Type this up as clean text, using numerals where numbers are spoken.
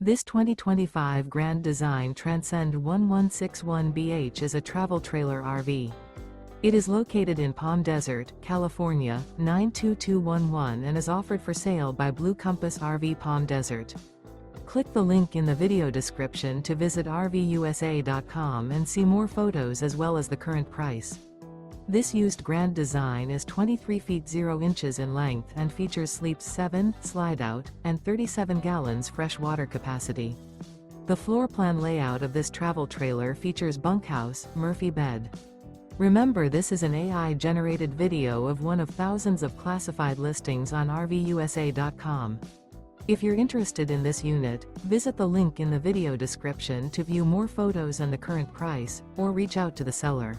This 2025 Grand Design Transcend 1161BH is a travel trailer RV. It is located in Palm Desert, California, 92211 and is offered for sale by Blue Compass RV Palm Desert. Click the link in the video description to visit RVUSA.com and see more photos as well as the current price. This used Grand Design is 23 feet 0 inches in length and features sleeps 7, Slideout, and 37 gallons fresh water capacity. The floor plan layout of this travel trailer features bunkhouse, Murphy bed. Remember, this is an AI-generated video of one of thousands of classified listings on RVUSA.com. If you're interested in this unit, visit the link in the video description to view more photos and the current price, or reach out to the seller.